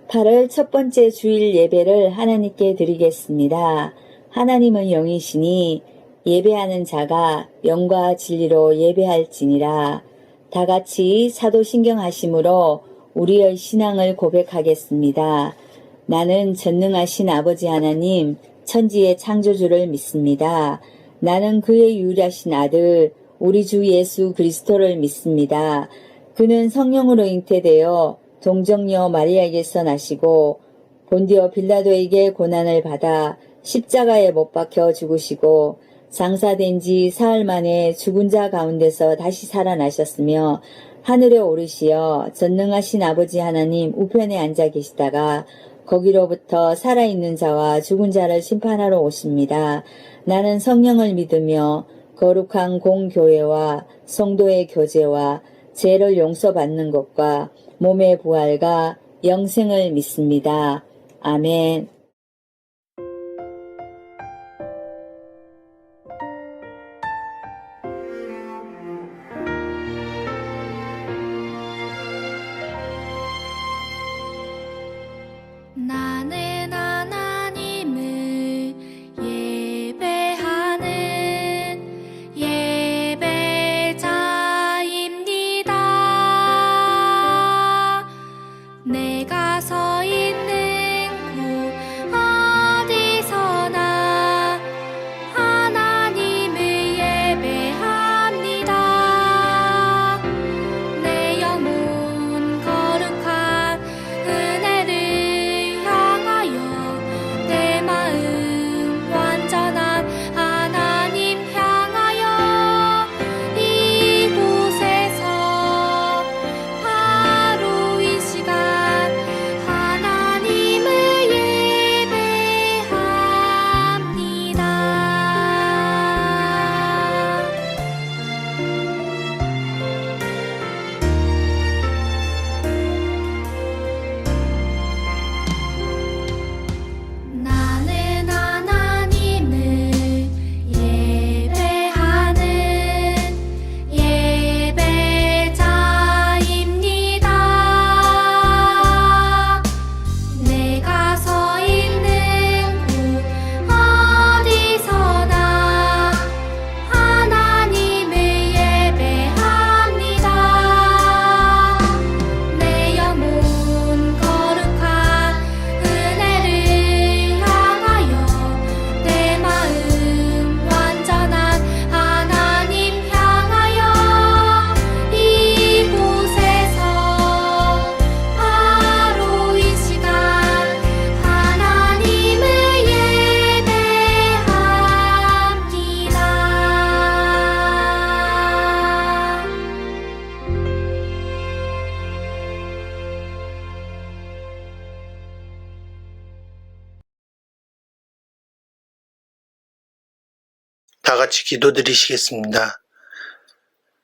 8월 첫 번째 주일 예배를 하나님께 드리겠습니다. 하나님은 영이시니 예배하는 자가 영과 진리로 예배할지니라. 다같이 사도신경하심으로 우리의 신앙을 고백하겠습니다. 나는 전능하신 아버지 하나님, 천지의 창조주를 믿습니다. 나는 그의 유일하신 아들, 우리 주 예수 그리스도를 믿습니다. 그는 성령으로 잉태되어 동정녀 마리아에게서 나시고 본디오 빌라도에게 고난을 받아 십자가에 못 박혀 죽으시고 장사된 지 사흘 만에 죽은 자 가운데서 다시 살아나셨으며 하늘에 오르시어 전능하신 아버지 하나님 우편에 앉아 계시다가 거기로부터 살아있는 자와 죽은 자를 심판하러 오십니다. 나는 성령을 믿으며 거룩한 공교회와 성도의 교제와 죄를 용서받는 것과 몸의 부활과 영생을 믿습니다. 아멘. 나는 하나님을 예배하는 예배자입니다. 내가 서 있는 곳 어디서나 하나님을 예배합니다. 내 영혼 거룩한 은혜를 향하여 내 마음 완전한 하나님 향하여 이곳에서 바로 이 시간 하나님을 예배합니다. 나는 하나님을 예배하는 예배자입니다. 내가 서 있는 곳 어디서나 하나님을 예배합니다. 내 영혼 거룩한 은혜를 향하여 내 마음 완전한 하나님 향하여 이곳에서 바로 이 시간 하나님을 예배합니다. 다 같이 기도드리시겠습니다.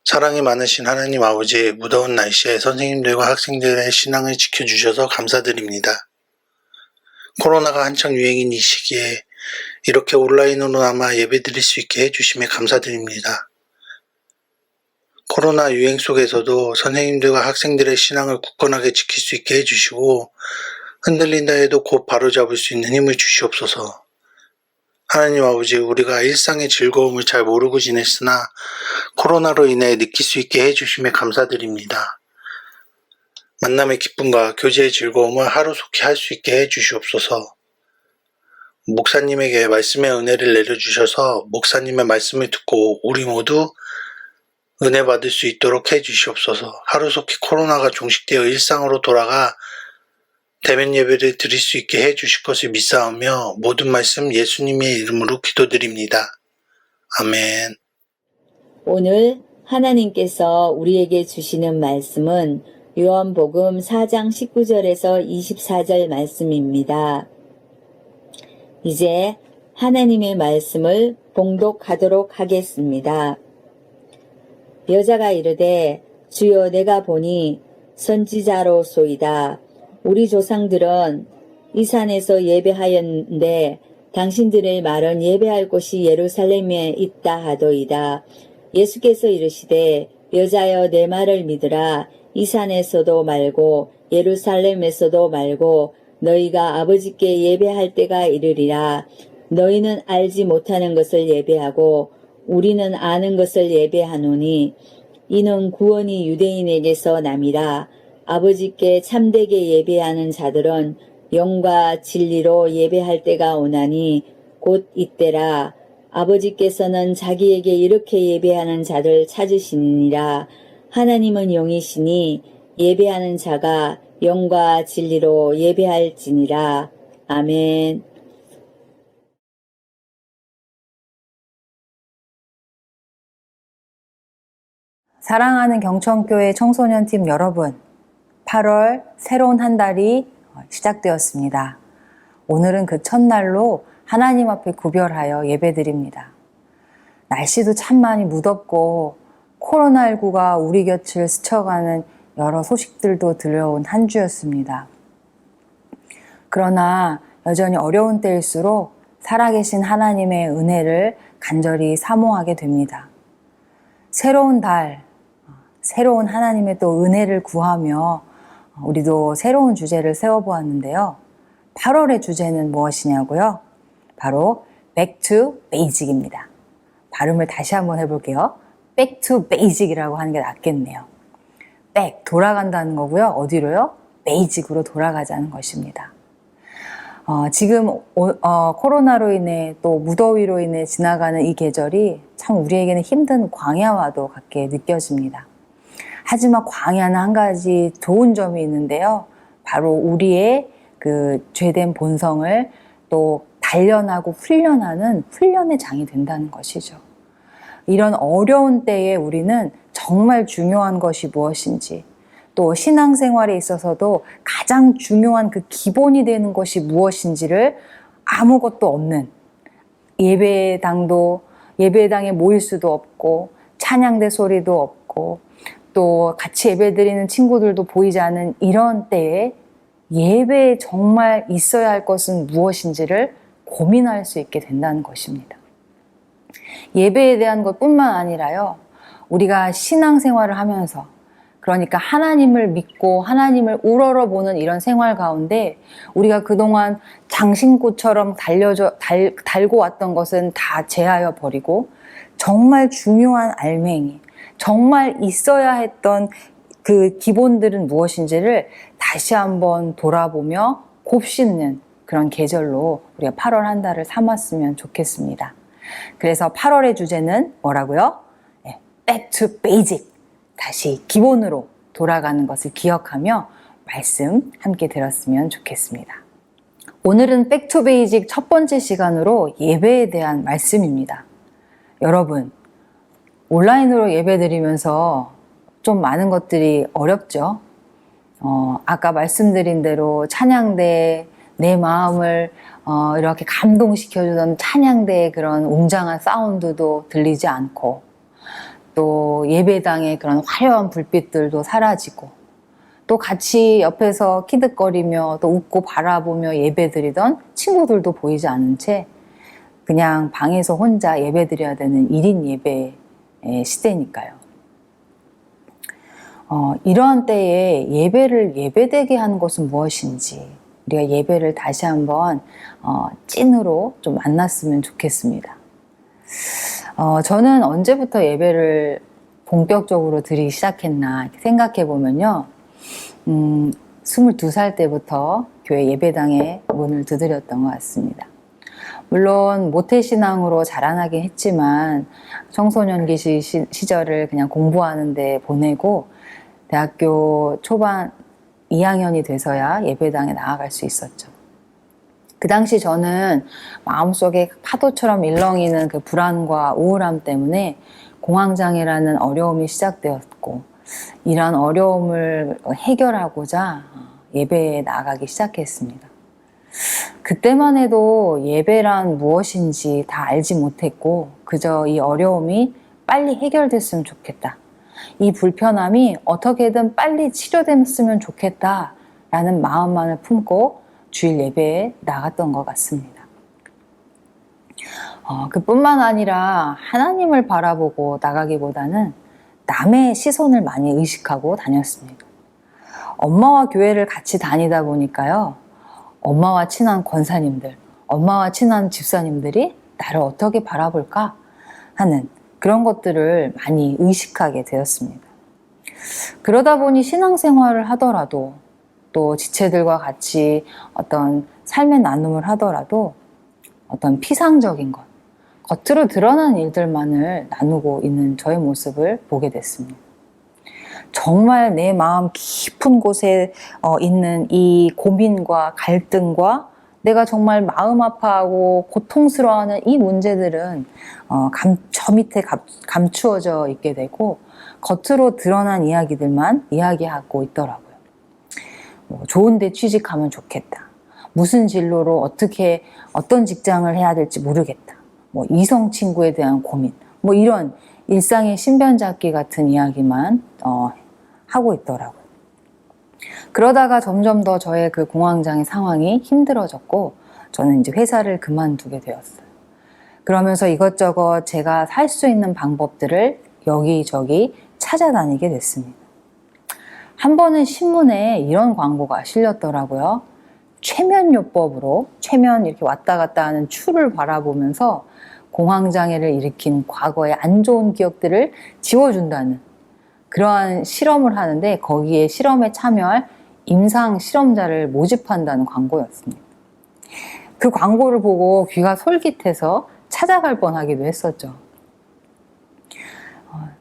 사랑이 많으신 하나님 아버지, 무더운 날씨에 선생님들과 학생들의 신앙을 지켜주셔서 감사드립니다. 코로나가 한창 유행인 이 시기에 이렇게 온라인으로나마 예배드릴 수 있게 해주심에 감사드립니다. 코로나 유행 속에서도 선생님들과 학생들의 신앙을 굳건하게 지킬 수 있게 해주시고 흔들린다 해도 곧 바로잡을 수 있는 힘을 주시옵소서. 하나님 아버지, 우리가 일상의 즐거움을 잘 모르고 지냈으나 코로나로 인해 느낄 수 있게 해주심에 감사드립니다. 만남의 기쁨과 교제의 즐거움을 하루속히 할 수 있게 해주시옵소서. 목사님에게 말씀의 은혜를 내려주셔서 목사님의 말씀을 듣고 우리 모두 은혜 받을 수 있도록 해주시옵소서. 하루속히 코로나가 종식되어 일상으로 돌아가 대면 예배를 드릴 수 있게 해주실 것을 믿사오며 모든 말씀 예수님의 이름으로 기도드립니다. 아멘. 오늘 하나님께서 우리에게 주시는 말씀은 요한복음 4장 19절에서 24절 말씀입니다. 이제 하나님의 말씀을 봉독하도록 하겠습니다. 여자가 이르되 주여 내가 보니 선지자로소이다. 우리 조상들은 이 산에서 예배하였는데 당신들의 말은 예배할 곳이 예루살렘에 있다 하도이다. 예수께서 이르시되 여자여 내 말을 믿으라. 이 산에서도 말고 예루살렘에서도 말고 너희가 아버지께 예배할 때가 이르리라. 너희는 알지 못하는 것을 예배하고 우리는 아는 것을 예배하노니 이는 구원이 유대인에게서 남이라. 아버지께 참되게 예배하는 자들은 영과 진리로 예배할 때가 오나니 곧 이때라. 아버지께서는 자기에게 이렇게 예배하는 자들 찾으시니라. 하나님은 영이시니 예배하는 자가 영과 진리로 예배할지니라. 아멘. 사랑하는 경천교회 청소년팀 여러분, 8월 새로운 한 달이 시작되었습니다. 오늘은 그 첫날로 하나님 앞에 구별하여 예배드립니다. 날씨도 참 많이 무덥고 코로나19가 우리 곁을 스쳐가는 여러 소식들도 들려온 한 주였습니다. 그러나 여전히 어려운 때일수록 살아계신 하나님의 은혜를 간절히 사모하게 됩니다. 새로운 달, 새로운 하나님의 또 은혜를 구하며 우리도 새로운 주제를 세워보았는데요. 8월의 주제는 무엇이냐고요? 바로 Back to Basic입니다. 발음을 다시 한번 해볼게요. Back to Basic이라고 하는 게 낫겠네요. Back, 돌아간다는 거고요. 어디로요? Basic으로 돌아가자는 것입니다. 지금 코로나로 인해 또 무더위로 인해 지나가는 이 계절이 참 우리에게는 힘든 광야와도 같게 느껴집니다. 하지만 광야는 한 가지 좋은 점이 있는데요. 바로 우리의 그 죄된 본성을 또 단련하고 훈련하는 훈련의 장이 된다는 것이죠. 이런 어려운 때에 우리는 정말 중요한 것이 무엇인지, 또 신앙생활에 있어서도 가장 중요한 그 기본이 되는 것이 무엇인지를 아무것도 없는, 예배당에 모일 수도 없고 찬양대 소리도 없고 또 같이 예배드리는 친구들도 보이지 않는 이런 때에 예배에 정말 있어야 할 것은 무엇인지를 고민할 수 있게 된다는 것입니다. 예배에 대한 것뿐만 아니라요, 우리가 신앙생활을 하면서, 그러니까 하나님을 믿고 하나님을 우러러보는 이런 생활 가운데 우리가 그동안 장신구처럼 달고 왔던 것은 다 제하여 버리고 정말 중요한 알맹이, 정말 있어야 했던 그 기본들은 무엇인지를 다시 한번 돌아보며 곱씹는 그런 계절로 우리가 8월 한 달을 삼았으면 좋겠습니다. 그래서 8월의 주제는 뭐라고요? Back to Basic. 다시 기본으로 돌아가는 것을 기억하며 말씀 함께 들었으면 좋겠습니다. 오늘은 Back to Basic 첫 번째 시간으로 예배에 대한 말씀입니다. 여러분, 온라인으로 예배드리면서 좀 많은 것들이 어렵죠? 아까 말씀드린 대로 찬양대에 내 마음을 이렇게 감동시켜주던 찬양대의 그런 웅장한 사운드도 들리지 않고, 또 예배당의 그런 화려한 불빛들도 사라지고, 또 같이 옆에서 키득거리며 또 웃고 바라보며 예배드리던 친구들도 보이지 않은 채 그냥 방에서 혼자 예배드려야 되는 1인 예배의 시대니까요. 이러한 때에 예배를 예배되게 하는 것은 무엇인지 우리가 예배를 다시 한번 찐으로 좀 만났으면 좋겠습니다. 저는 언제부터 예배를 본격적으로 드리기 시작했나 생각해 보면요. 22살 때부터 교회 예배당에 문을 두드렸던 것 같습니다. 물론 모태신앙으로 자라나긴 했지만 청소년기 시절을 그냥 공부하는 데 보내고 대학교 초반 2학년이 돼서야 예배당에 나아갈 수 있었죠. 그 당시 저는 마음속에 파도처럼 일렁이는 그 불안과 우울함 때문에 공황장애라는 어려움이 시작되었고, 이러한 어려움을 해결하고자 예배에 나가기 시작했습니다. 그때만 해도 예배란 무엇인지 다 알지 못했고 그저 이 어려움이 빨리 해결됐으면 좋겠다, 이 불편함이 어떻게든 빨리 치료됐으면 좋겠다라는 마음만을 품고 주일 예배에 나갔던 것 같습니다. 그뿐만 아니라 하나님을 바라보고 나가기보다는 남의 시선을 많이 의식하고 다녔습니다. 엄마와 교회를 같이 다니다 보니까요. 엄마와 친한 권사님들, 엄마와 친한 집사님들이 나를 어떻게 바라볼까 하는 그런 것들을 많이 의식하게 되었습니다. 그러다 보니 신앙생활을 하더라도 또 지체들과 같이 어떤 삶의 나눔을 하더라도 어떤 피상적인 것, 겉으로 드러난 일들만을 나누고 있는 저의 모습을 보게 됐습니다. 정말 내 마음 깊은 곳에 있는 이 고민과 갈등과 내가 정말 마음 아파하고 고통스러워하는 이 문제들은 저 밑에 감추어져 있게 되고 겉으로 드러난 이야기들만 이야기하고 있더라고요. 좋은 데 취직하면 좋겠다. 무슨 진로로 어떤 직장을 해야 될지 모르겠다. 이성 친구에 대한 고민. 이런 일상의 신변잡기 같은 이야기만 하고 있더라고요. 그러다가 점점 더 저의 그 공황장애 상황이 힘들어졌고 저는 이제 회사를 그만두게 되었어요. 그러면서 이것저것 제가 살 수 있는 방법들을 여기저기 찾아다니게 됐습니다. 한 번은 신문에 이런 광고가 실렸더라고요. 최면요법으로 최면 이렇게 왔다 갔다 하는 추를 바라보면서 공황장애를 일으킨 과거의 안 좋은 기억들을 지워준다는 그러한 실험을 하는데 거기에 실험에 참여할 임상 실험자를 모집한다는 광고였습니다. 그 광고를 보고 귀가 솔깃해서 찾아갈 뻔하기도 했었죠.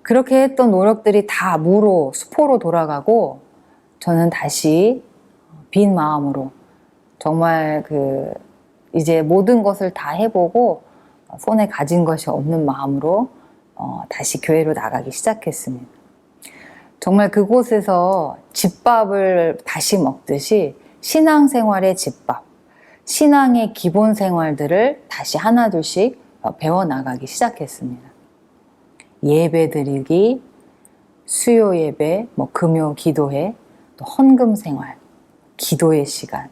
그렇게 했던 노력들이 다 무로 수포로 돌아가고 저는 다시 빈 마음으로 정말 이제 모든 것을 다 해보고 손에 가진 것이 없는 마음으로 다시 교회로 나가기 시작했습니다. 정말 그곳에서 집밥을 다시 먹듯이 신앙생활의 집밥, 신앙의 기본 생활들을 다시 하나둘씩 배워나가기 시작했습니다. 예배 드리기, 수요 예배, 금요 기도회, 또 헌금 생활, 기도의 시간,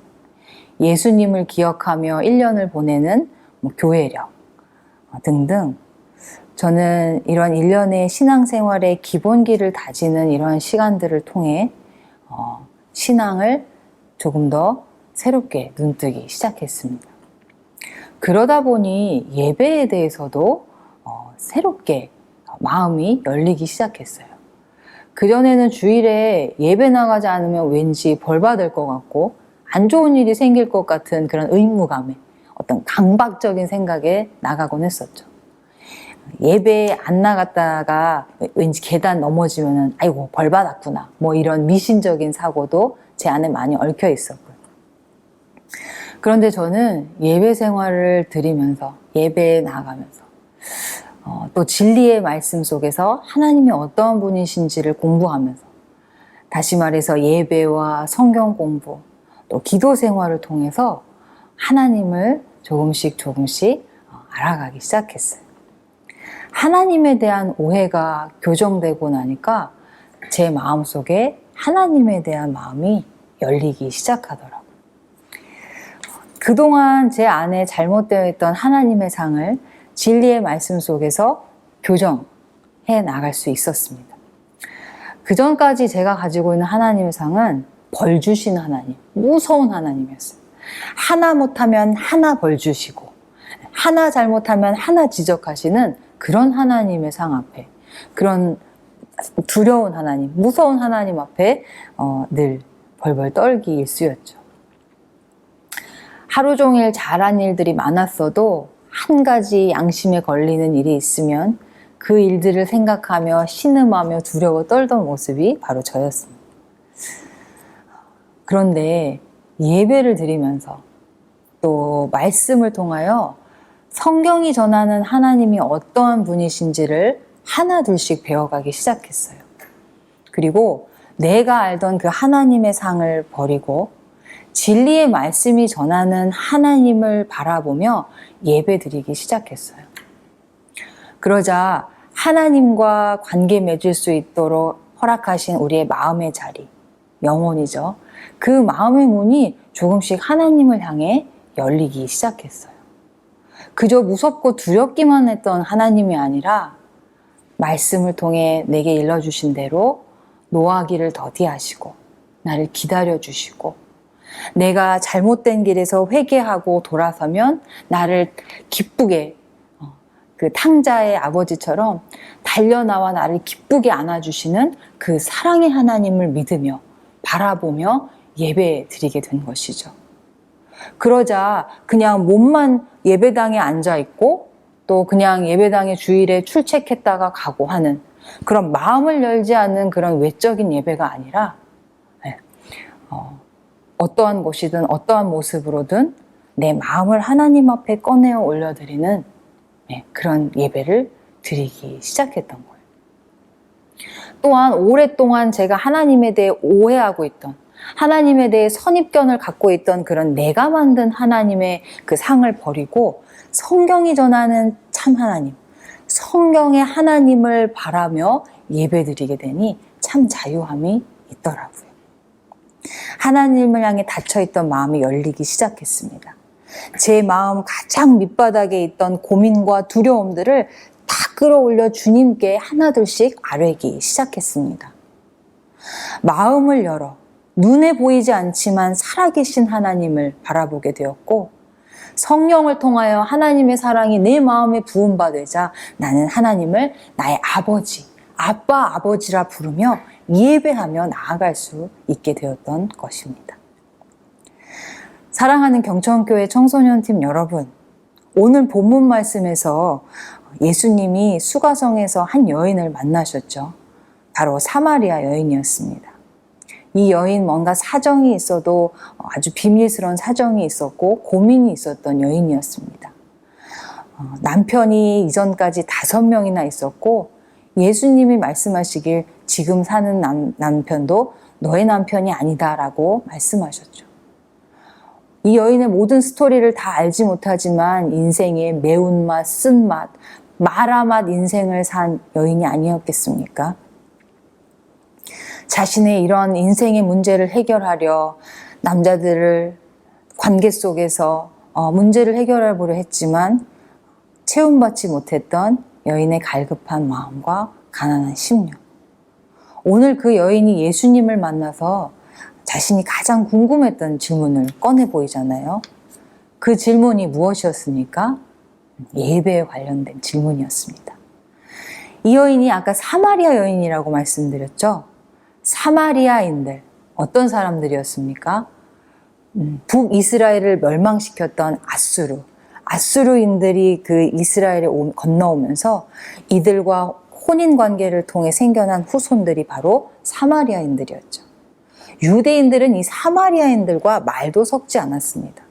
예수님을 기억하며 1년을 보내는 교회력 등등 저는 이런 일련의 신앙생활의 기본기를 다지는 이런 시간들을 통해 신앙을 조금 더 새롭게 눈뜨기 시작했습니다. 그러다 보니 예배에 대해서도 새롭게 마음이 열리기 시작했어요. 그전에는 주일에 예배 나가지 않으면 왠지 벌 받을 것 같고 안 좋은 일이 생길 것 같은 그런 의무감에 어떤 강박적인 생각에 나가곤 했었죠. 예배에 안 나갔다가 왠지 계단 넘어지면은 아이고 벌 받았구나 이런 미신적인 사고도 제 안에 많이 얽혀 있었고요. 그런데 저는 예배 생활을 드리면서 예배에 나가면서 또 진리의 말씀 속에서 하나님이 어떤 분이신지를 공부하면서 다시 말해서 예배와 성경 공부 또 기도 생활을 통해서 하나님을 조금씩 알아가기 시작했어요. 하나님에 대한 오해가 교정되고 나니까 제 마음속에 하나님에 대한 마음이 열리기 시작하더라고요. 그동안 제 안에 잘못되어 있던 하나님의 상을 진리의 말씀 속에서 교정해 나갈 수 있었습니다. 그전까지 제가 가지고 있는 하나님의 상은 벌 주시는 하나님, 무서운 하나님이었어요. 하나 못하면 하나 벌 주시고 하나 잘못하면 하나 지적하시는 그런 하나님의 상 앞에, 그런 두려운 하나님, 무서운 하나님 앞에 늘 벌벌 떨기 일쑤였죠. 하루 종일 잘한 일들이 많았어도 한 가지 양심에 걸리는 일이 있으면 그 일들을 생각하며 신음하며 두려워 떨던 모습이 바로 저였습니다. 그런데 예배를 드리면서 또 말씀을 통하여 성경이 전하는 하나님이 어떠한 분이신지를 하나둘씩 배워가기 시작했어요. 그리고 내가 알던 그 하나님의 상을 버리고 진리의 말씀이 전하는 하나님을 바라보며 예배 드리기 시작했어요. 그러자 하나님과 관계 맺을 수 있도록 허락하신 우리의 마음의 자리, 영혼이죠. 그 마음의 문이 조금씩 하나님을 향해 열리기 시작했어요. 그저 무섭고 두렵기만 했던 하나님이 아니라 말씀을 통해 내게 일러주신 대로 노하기를 더디하시고 나를 기다려 주시고, 내가 잘못된 길에서 회개하고 돌아서면 나를 기쁘게, 그 탕자의 아버지처럼 달려나와 나를 기쁘게 안아주시는 그 사랑의 하나님을 믿으며 바라보며 예배 드리게 된 것이죠. 그러자 그냥 몸만 예배당에 앉아있고 또 그냥 예배당에 주일에 출첵했다가 가고 하는 그런 마음을 열지 않는 그런 외적인 예배가 아니라 어떠한 곳이든 어떠한 모습으로든 내 마음을 하나님 앞에 꺼내어 올려드리는 그런 예배를 드리기 시작했던 거예요. 또한 오랫동안 제가 하나님에 대해 오해하고 있던, 하나님에 대해 선입견을 갖고 있던 그런 내가 만든 하나님의 그 상을 버리고 성경이 전하는 참 하나님, 성경의 하나님을 바라며 예배드리게 되니 참 자유함이 있더라고요. 하나님을 향해 닫혀있던 마음이 열리기 시작했습니다. 제 마음 가장 밑바닥에 있던 고민과 두려움들을 다 끌어올려 주님께 하나둘씩 아뢰기 시작했습니다. 마음을 열어 눈에 보이지 않지만 살아계신 하나님을 바라보게 되었고, 성령을 통하여 하나님의 사랑이 내 마음에 부음받으자 나는 하나님을 나의 아버지, 아빠, 아버지라 부르며 예배하며 나아갈 수 있게 되었던 것입니다. 사랑하는 경천교회 청소년팀 여러분, 오늘 본문 말씀에서 예수님이 수가성에서 한 여인을 만나셨죠. 바로 사마리아 여인이었습니다. 이 여인 뭔가 사정이 있어도 아주 비밀스러운 사정이 있었고 고민이 있었던 여인이었습니다. 남편이 이전까지 5명이나 있었고 예수님이 말씀하시길 지금 사는 남편도 너의 남편이 아니다라고 말씀하셨죠. 이 여인의 모든 스토리를 다 알지 못하지만 인생의 매운맛, 쓴맛, 마라맛 인생을 산 여인이 아니었겠습니까? 자신의 이런 인생의 문제를 해결하려 남자들을 관계 속에서 문제를 해결하려고 했지만 채움받지 못했던 여인의 갈급한 마음과 가난한 심령. 오늘 그 여인이 예수님을 만나서 자신이 가장 궁금했던 질문을 꺼내 보이잖아요. 그 질문이 무엇이었습니까? 예배에 관련된 질문이었습니다. 이 여인이 아까 사마리아 여인이라고 말씀드렸죠? 사마리아인들, 어떤 사람들이었습니까? 북이스라엘을 멸망시켰던 아수르인들이 그 이스라엘에 건너오면서 이들과 혼인관계를 통해 생겨난 후손들이 바로 사마리아인들이었죠. 유대인들은 이 사마리아인들과 말도 섞지 않았습니다.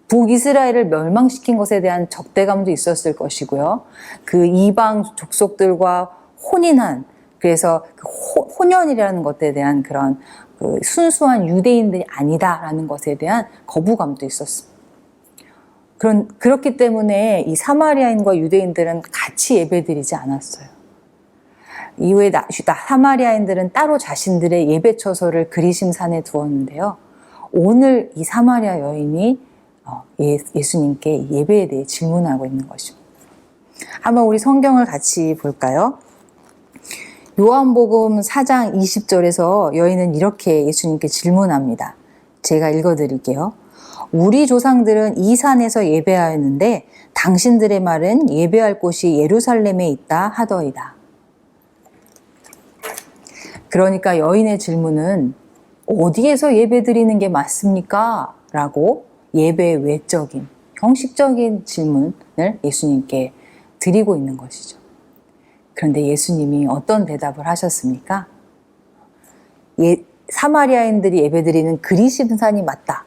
북이스라엘을 멸망시킨 것에 대한 적대감도 있었을 것이고요. 그 이방 족속들과 혼인한, 그래서 그 혼연이라는 것에 대한 그런 그 순수한 유대인들이 아니다라는 것에 대한 거부감도 있었습니다. 그렇기 때문에 이 사마리아인과 유대인들은 같이 예배드리지 않았어요. 이후에 사마리아인들은 따로 자신들의 예배 처소를 그리심산에 두었는데요. 오늘 이 사마리아 여인이 예수님께 예배에 대해 질문하고 있는 것입니다. 한번 우리 성경을 같이 볼까요? 요한복음 4장 20절에서 여인은 이렇게 예수님께 질문합니다. 제가 읽어드릴게요. 우리 조상들은 이 산에서 예배하였는데 당신들의 말은 예배할 곳이 예루살렘에 있다 하더이다. 그러니까 여인의 질문은 어디에서 예배드리는 게 맞습니까? 라고 예배의 외적인, 형식적인 질문을 예수님께 드리고 있는 것이죠. 그런데 예수님이 어떤 대답을 하셨습니까? 사마리아인들이 예배드리는 그리심산이 맞다.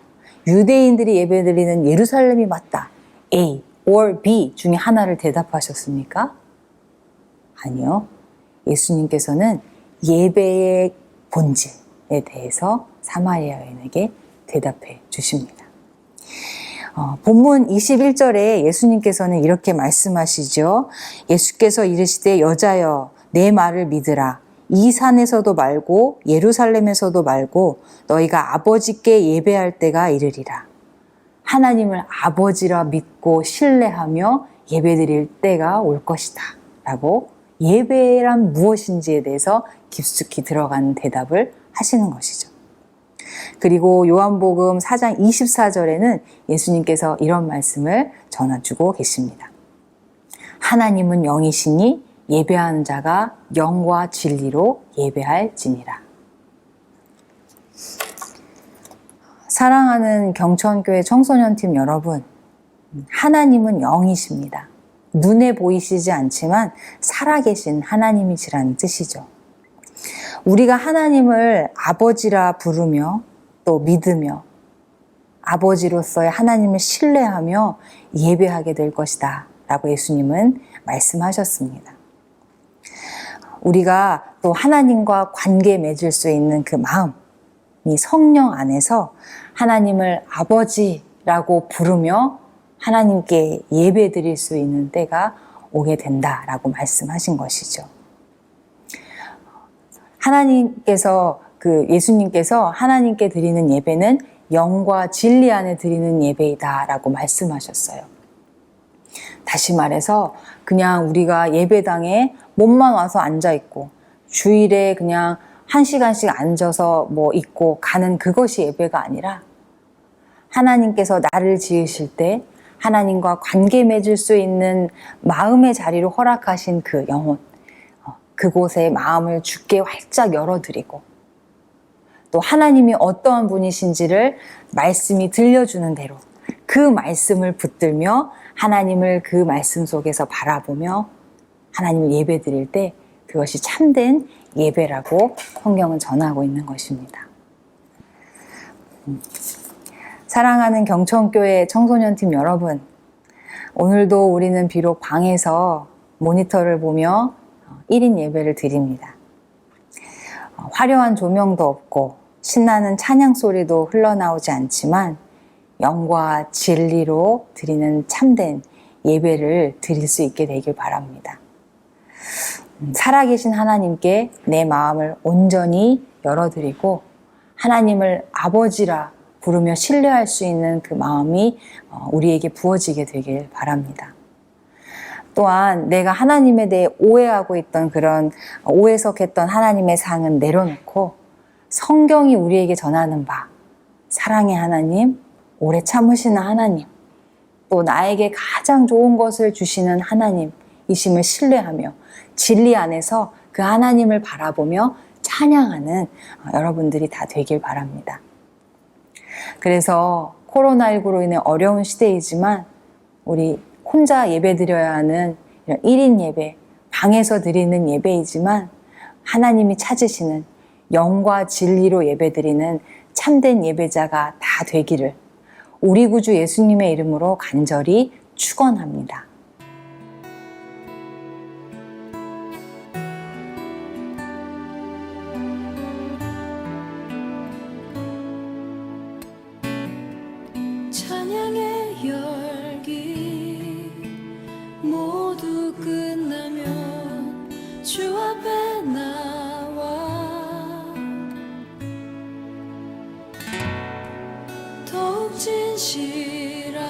유대인들이 예배드리는 예루살렘이 맞다. A or B 중에 하나를 대답하셨습니까? 아니요. 예수님께서는 예배의 본질에 대해서 사마리아 여인에게 대답해 주십니다. 본문 21절에 예수님께서는 이렇게 말씀하시죠. 예수께서 이르시되 여자여 내 말을 믿으라. 이 산에서도 말고 예루살렘에서도 말고 너희가 아버지께 예배할 때가 이르리라. 하나님을 아버지라 믿고 신뢰하며 예배드릴 때가 올 것이다. 라고 예배란 무엇인지에 대해서 깊숙이 들어가는 대답을 하시는 것이죠. 그리고 요한복음 4장 24절에는 예수님께서 이런 말씀을 전해주고 계십니다. 하나님은 영이시니 예배하는 자가 영과 진리로 예배할지니라. 사랑하는 경천교회 청소년팀 여러분, 하나님은 영이십니다. 눈에 보이시지 않지만 살아계신 하나님이시라는 뜻이죠. 우리가 하나님을 아버지라 부르며 또 믿으며 아버지로서의 하나님을 신뢰하며 예배하게 될 것이다 라고 예수님은 말씀하셨습니다. 우리가 또 하나님과 관계 맺을 수 있는 그 마음, 이 성령 안에서 하나님을 아버지라고 부르며 하나님께 예배 드릴 수 있는 때가 오게 된다라고 말씀하신 것이죠. 예수님께서 하나님께 드리는 예배는 영과 진리 안에 드리는 예배이다라고 말씀하셨어요. 다시 말해서 그냥 우리가 예배당에 몸만 와서 앉아있고 주일에 그냥 1시간씩 앉아서 있고 가는 그것이 예배가 아니라 하나님께서 나를 지으실 때 하나님과 관계 맺을 수 있는 마음의 자리로 허락하신 그 영혼, 그곳에 마음을 주께 활짝 열어드리고 또 하나님이 어떠한 분이신지를 말씀이 들려주는 대로 그 말씀을 붙들며 하나님을 그 말씀 속에서 바라보며 하나님을 예배드릴 때 그것이 참된 예배라고 성경은 전하고 있는 것입니다. 사랑하는 경천교회 청소년팀 여러분, 오늘도 우리는 비록 방에서 모니터를 보며 1인 예배를 드립니다. 화려한 조명도 없고 신나는 찬양 소리도 흘러나오지 않지만 영과 진리로 드리는 참된 예배를 드릴 수 있게 되길 바랍니다. 살아계신 하나님께 내 마음을 온전히 열어드리고 하나님을 아버지라 부르며 신뢰할 수 있는 그 마음이 우리에게 부어지게 되길 바랍니다. 또한 내가 하나님에 대해 오해하고 있던 그런 오해석했던 하나님의 상은 내려놓고 성경이 우리에게 전하는 바 사랑의 하나님, 오래 참으시는 하나님, 또 나에게 가장 좋은 것을 주시는 하나님이심을 신뢰하며 진리 안에서 그 하나님을 바라보며 찬양하는 여러분들이 다 되길 바랍니다. 그래서 코로나19로 인해 어려운 시대이지만 우리 혼자 예배 드려야 하는 이런 1인 예배, 방에서 드리는 예배이지만 하나님이 찾으시는 영과 진리로 예배 드리는 참된 예배자가 다 되기를 우리 구주 예수님의 이름으로 간절히 축원합니다. 찬양의 열기 모두 끝나면 주 앞에 나와 더욱 진실한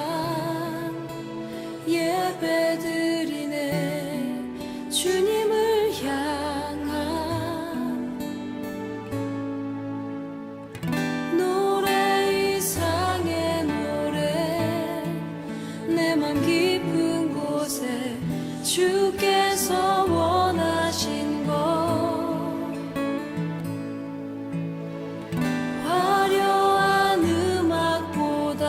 예배 드리네 주님을 향한 노래 이상의 노래 내 맘 깊은 곳에 주께서 원하신 것 화려한 음악보다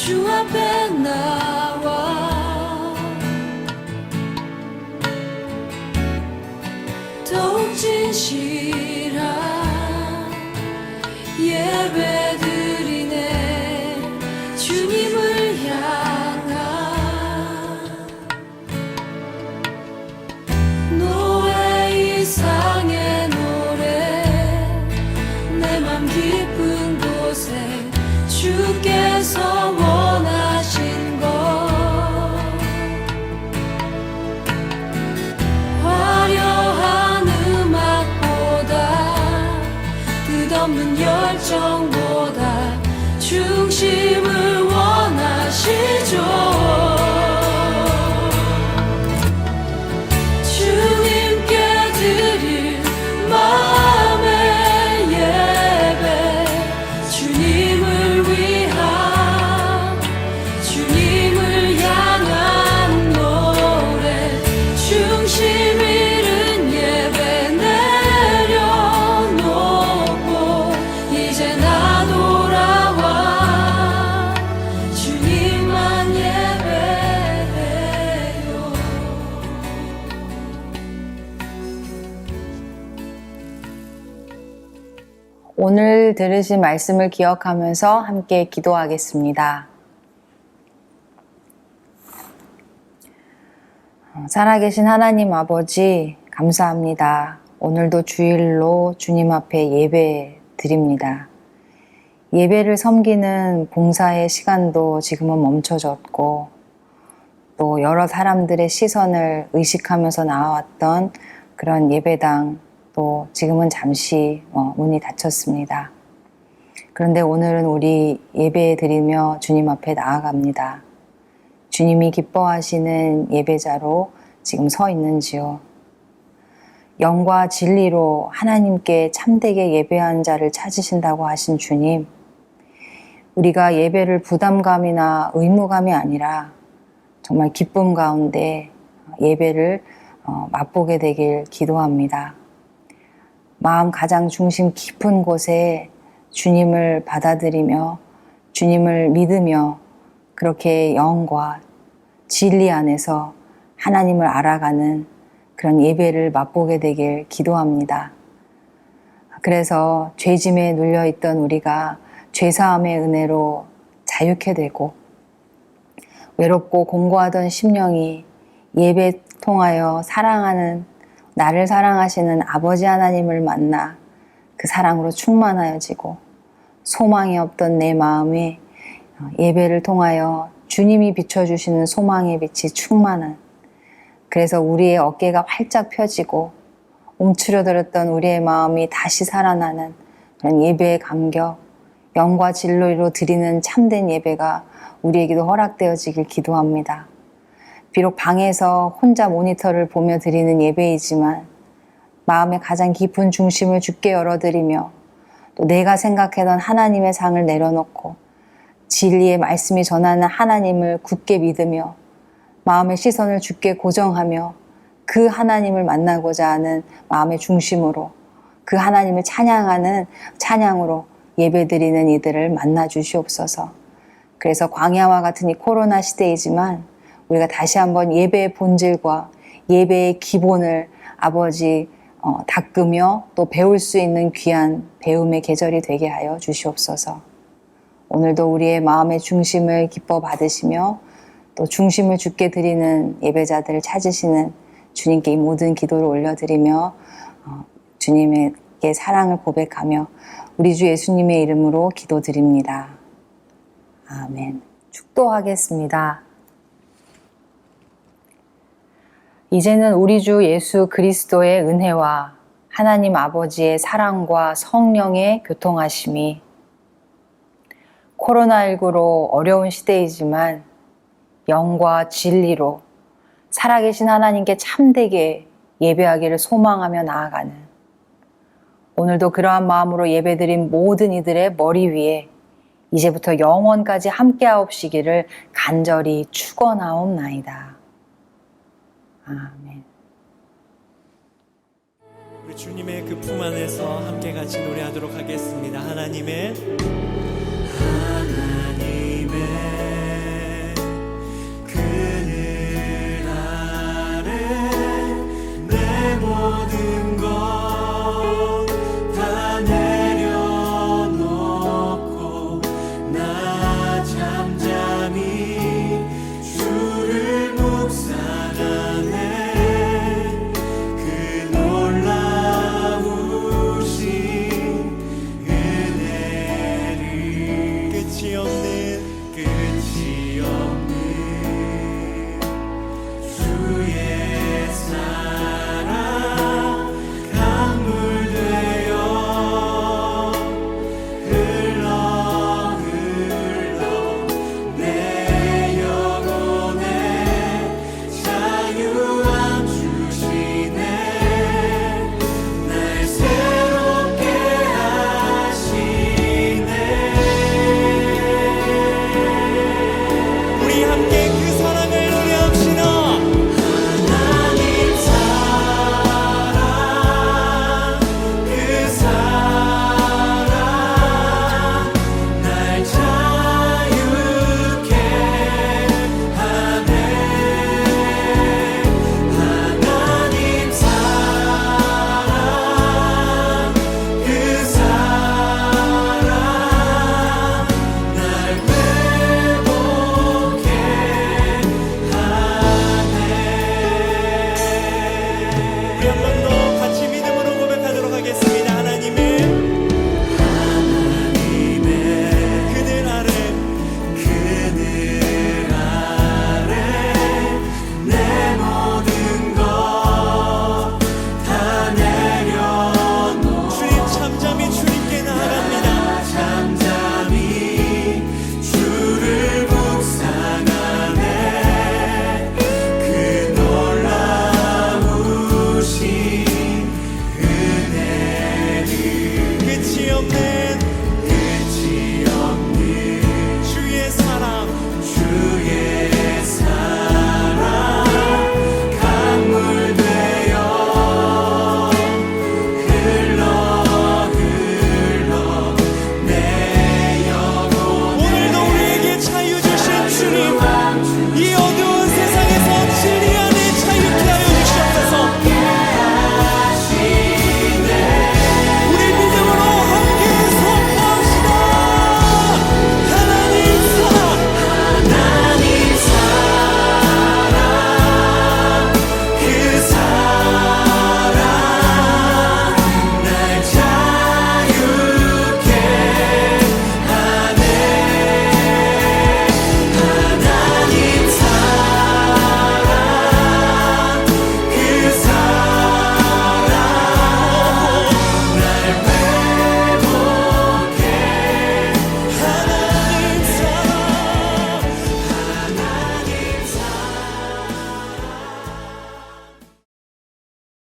주 앞에 나와 더욱 진실한 예배 드리네 주님을 향한 노래 이상의 노래 내 맘 깊은 곳에 주께서 원하신 것 화려한 음악보다 끝없는 열정보다 중심을 원하시죠. 주님께 드릴 마음의 예배 주님을 위한 주님을 향한 노래 중심 잃은 예배 내려놓고 이제 나 돌아와 주님만 예배해요. 오늘 들으신 말씀을 기억하면서 함께 기도하겠습니다. 살아계신 하나님 아버지, 감사합니다. 오늘도 주일로 주님 앞에 예배 드립니다. 예배를 섬기는 봉사의 시간도 지금은 멈춰졌고, 또 여러 사람들의 시선을 의식하면서 나와왔던 그런 예배당, 또 지금은 잠시 문이 닫혔습니다. 그런데 오늘은 우리 예배 드리며 주님 앞에 나아갑니다. 주님이 기뻐하시는 예배자로 지금 서 있는지요? 영과 진리로 하나님께 참되게 예배한 자를 찾으신다고 하신 주님, 우리가 예배를 부담감이나 의무감이 아니라 정말 기쁨 가운데 예배를 맛보게 되길 기도합니다. 마음 가장 중심 깊은 곳에 주님을 받아들이며 주님을 믿으며 그렇게 영과 진리 안에서 하나님을 알아가는 그런 예배를 맛보게 되길 기도합니다. 그래서 죄짐에 눌려있던 우리가 죄사함의 은혜로 자유케 되고, 외롭고 공고하던 심령이 예배 통하여 사랑하는, 나를 사랑하시는 아버지 하나님을 만나 그 사랑으로 충만하여지고, 소망이 없던 내 마음에 예배를 통하여 주님이 비춰주시는 소망의 빛이 충만한, 그래서 우리의 어깨가 활짝 펴지고 움츠려들었던 우리의 마음이 다시 살아나는 그런 예배의 감격, 영과 진리로 드리는 참된 예배가 우리에게도 허락되어지길 기도합니다. 비록 방에서 혼자 모니터를 보며 드리는 예배이지만 마음의 가장 깊은 중심을 주께 열어드리며, 또 내가 생각하던 하나님의 상을 내려놓고 진리의 말씀이 전하는 하나님을 굳게 믿으며 마음의 시선을 주께 고정하며 그 하나님을 만나고자 하는 마음의 중심으로 그 하나님을 찬양하는 찬양으로 예배드리는 이들을 만나 주시옵소서. 그래서 광야와 같은 이 코로나 시대이지만 우리가 다시 한번 예배의 본질과 예배의 기본을 아버지 닦으며 또 배울 수 있는 귀한 배움의 계절이 되게 하여 주시옵소서. 오늘도 우리의 마음의 중심을 기뻐 받으시며 또 중심을 주께 드리는 예배자들을 찾으시는 주님께 이 모든 기도를 올려드리며 주님에게 사랑을 고백하며 우리 주 예수님의 이름으로 기도드립니다. 아멘. 축도하겠습니다. 이제는 우리 주 예수 그리스도의 은혜와 하나님 아버지의 사랑과 성령의 교통하심이 코로나19로 어려운 시대이지만 영과 진리로 살아계신 하나님께 참되게 예배하기를 소망하며 나아가는, 오늘도 그러한 마음으로 예배드린 모든 이들의 머리 위에 이제부터 영원까지 함께하옵시기를 간절히 축원하옵나이다. 아멘. 우리 주님의 그 품 안에서 함께 같이 노래하도록 하겠습니다. 하나님의